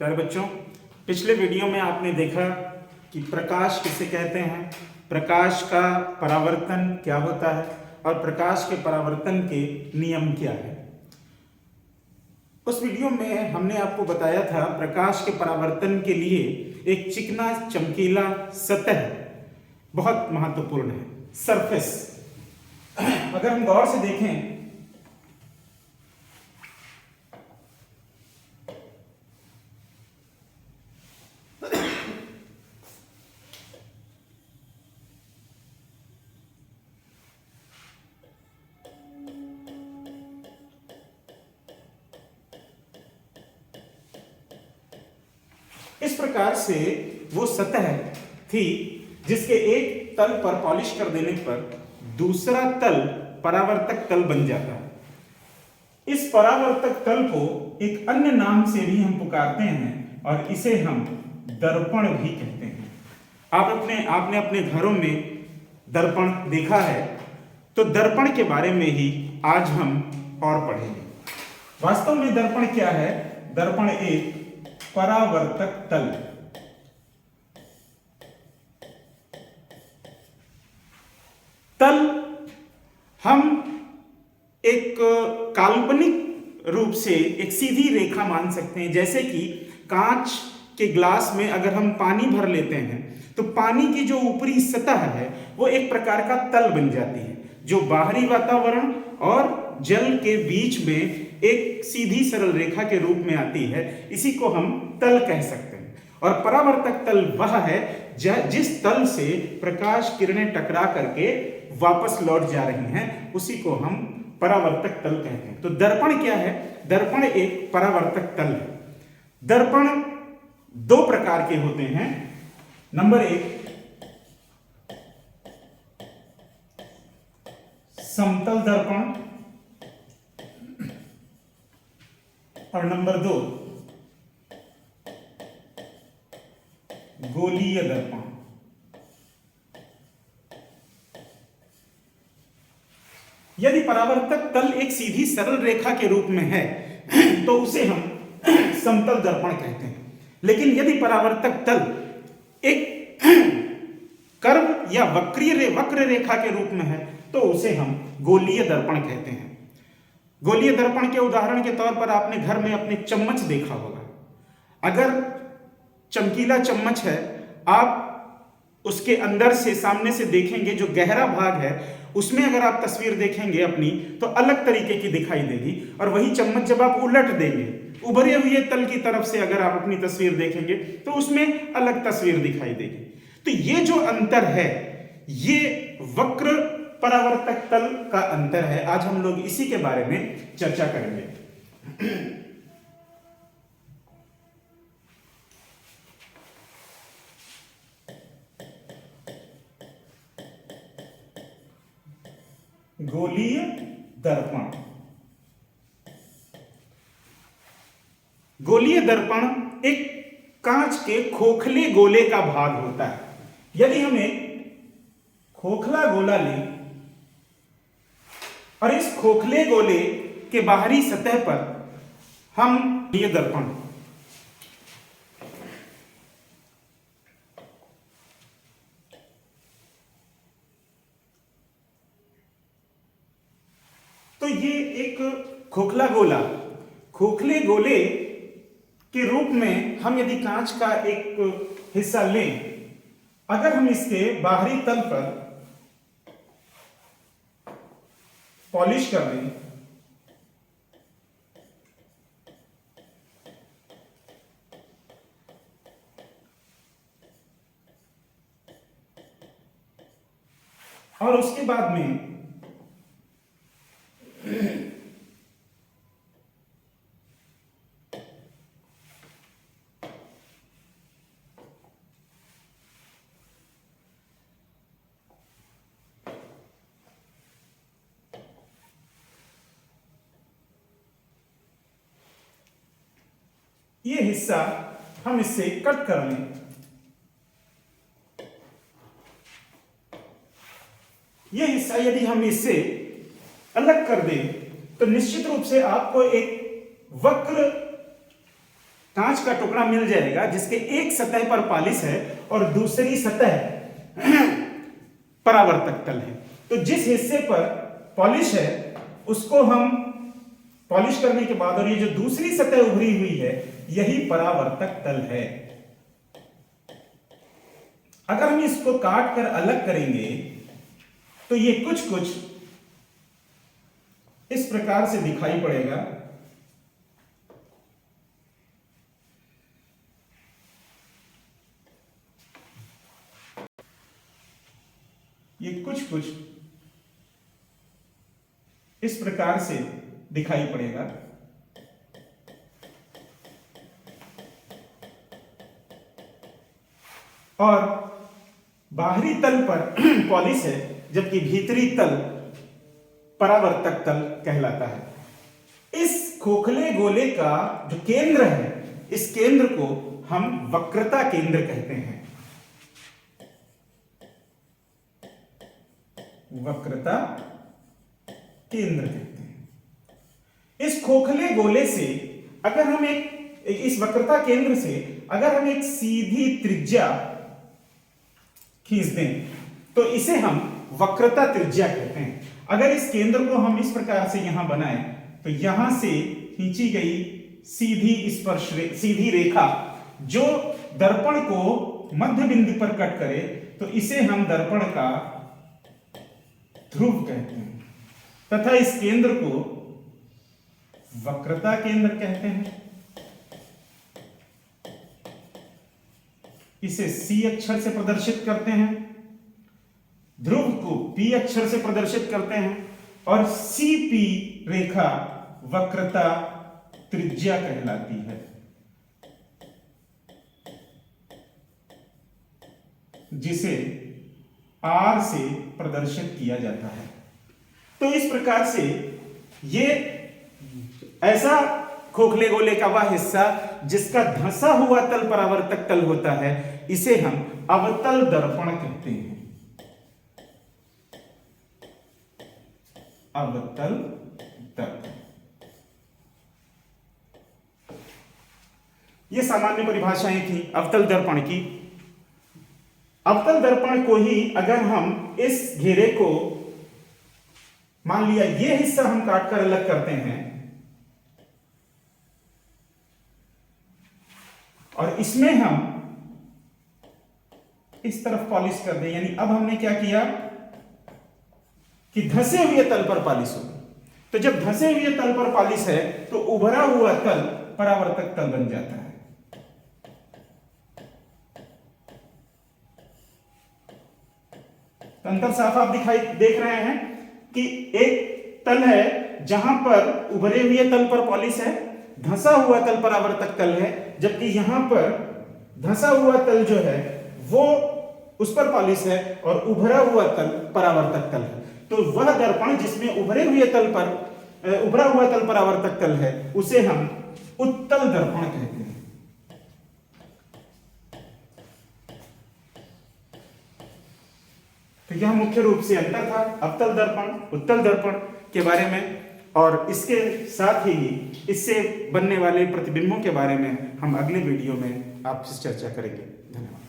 प्यारे बच्चों, पिछले वीडियो में आपने देखा कि प्रकाश किसे कहते हैं, प्रकाश का परावर्तन क्या होता है और प्रकाश के परावर्तन के नियम क्या है। उस वीडियो में हमने आपको बताया था प्रकाश के परावर्तन के लिए एक चिकना चमकीला सतह बहुत महत्वपूर्ण है, सरफेस। अगर हम गौर से देखें इस प्रकार से वो सतह थी जिसके एक तल पर पॉलिश कर देने पर दूसरा तल परावर्तक तल बन जाता है। इस परावर्तक तल को एक अन्य नाम से भी हम पुकारते हैं और इसे हम दर्पण भी कहते हैं। आपने अपने घरों में दर्पण देखा है, तो दर्पण के बारे में ही आज हम और पढ़ेंगे। वास्तव में दर्पण क्या है? दर्पण एक परावर्तक तल। तल हम एक काल्पनिक रूप से एक सीधी रेखा मान सकते हैं। जैसे कि कांच के ग्लास में अगर हम पानी भर लेते हैं तो पानी की जो ऊपरी सतह है वो एक प्रकार का तल बन जाती है, जो बाहरी वातावरण और जल के बीच में एक सीधी सरल रेखा के रूप में आती है। इसी को हम तल कह सकते हैं। और परावर्तक तल वह है जिस तल से प्रकाश किरणें टकरा करके वापस लौट जा रही हैं, उसी को हम परावर्तक तल कहते हैं। तो दर्पण क्या है? दर्पण एक परावर्तक तल है। दर्पण दो प्रकार के होते हैं। नंबर एक, समतल दर्पण, और नंबर दो, गोलीय दर्पण। यदि परावर्तक तल एक सीधी सरल रेखा के रूप में है तो उसे हम समतल दर्पण कहते हैं। लेकिन यदि परावर्तक तल एक कर्व या वक्र रेखा के रूप में है तो उसे हम गोलीय दर्पण कहते हैं। गोलीय दर्पण के उदाहरण के तौर पर आपने घर में अपने चम्मच देखा होगा। अगर चमकीला चम्मच है, आप उसके अंदर से सामने से देखेंगे, जो गहरा भाग है उसमें अगर आप तस्वीर देखेंगे अपनी, तो अलग तरीके की दिखाई देगी। और वही चम्मच जब आप उलट देंगे, उभरे हुए तल की तरफ से अगर आप अपनी तस्वीर देखेंगे तो उसमें अलग तस्वीर दिखाई देगी। तो ये जो अंतर है, ये वक्र परावर्तक तल का अंतर है। आज हम लोग इसी के बारे में चर्चा करेंगे। गोलीय दर्पण। गोलीय दर्पण एक कांच के खोखले गोले का भाग होता है। यदि हम एक खोखला गोला लें और इस खोखले गोले के बाहरी सतह पर हम ये दर्पण, तो ये एक खोखला गोला, खोखले गोले के रूप में हम यदि कांच का एक हिस्सा लें, अगर हम इसके बाहरी तल पर पॉलिश कर दें और उसके बाद में ये हिस्सा हम इससे कट कर लें, ये हिस्सा यदि हम इससे अलग कर दें तो निश्चित रूप से आपको एक वक्र कांच का टुकड़ा मिल जाएगा जिसके एक सतह पर पॉलिश है और दूसरी सतह परावर्तक तल है। तो जिस हिस्से पर पॉलिश है उसको हम पॉलिश करने के बाद, और ये जो दूसरी सतह उभरी हुई है यही परावर्तक तल है। अगर हम इसको काट कर अलग करेंगे तो ये कुछ कुछ इस प्रकार से दिखाई पड़ेगा। ये कुछ कुछ इस प्रकार से दिखाई पड़ेगा। और बाहरी तल पर पॉलिश है जबकि भीतरी तल परावर्तक तल कहलाता है। इस खोखले गोले का जो केंद्र है, इस केंद्र को हम वक्रता केंद्र कहते हैं। वक्रता केंद्र कहते हैं। इस खोखले गोले से अगर हम इस वक्रता केंद्र से अगर हम एक सीधी त्रिज्या खींच दें तो इसे हम वक्रता त्रिज्या कहते हैं। अगर इस केंद्र को हम इस प्रकार से यहां बनाएं तो यहां से खींची गई सीधी रेखा जो दर्पण को मध्य बिंदु पर कट करे तो इसे हम दर्पण का ध्रुव कहते हैं तथा इस केंद्र को वक्रता केंद्र कहते हैं। इसे C अक्षर से प्रदर्शित करते हैं, ध्रुव को P अक्षर से प्रदर्शित करते हैं और CP रेखा वक्रता त्रिज्या कहलाती है, जिसे R से प्रदर्शित किया जाता है। तो इस प्रकार से ये ऐसा खोखले गोले का वह हिस्सा जिसका धंसा हुआ तल परावर्तक तल होता है, इसे हम अवतल दर्पण कहते हैं। अवतल दर्पण, ये सामान्य परिभाषाएं थी अवतल दर्पण की। अवतल दर्पण को ही अगर हम इस घेरे को मान लिया ये हिस्सा हम काटकर अलग करते हैं और इसमें हम इस तरफ पॉलिश कर दें, यानी अब हमने क्या किया कि धंसे हुए तल पर पॉलिश होगी। तो जब धंसे हुए तल पर पॉलिश है तो उभरा हुआ तल परावर्तक तल बन जाता है। अंतर साफ आप देख रहे हैं कि एक तल है जहां पर उभरे हुए तल पर पॉलिश है, धंसा हुआ तल परावर्तक तल है, जबकि यहां पर धंसा हुआ तल जो है वो उस पर पॉलिश है और उभरा हुआ तल परावर्तक तल है। तो वह दर्पण जिसमें उभरे हुए तल पर उभरा हुआ तल परावर्तक तल है उसे हम उत्तल दर्पण कहते हैं। तो यह मुख्य रूप से अंतर था अवतल दर्पण उत्तल दर्पण के बारे में, और इसके साथ ही इससे बनने वाले प्रतिबिंबों के बारे में हम अगले वीडियो में आपसे चर्चा करेंगे। धन्यवाद।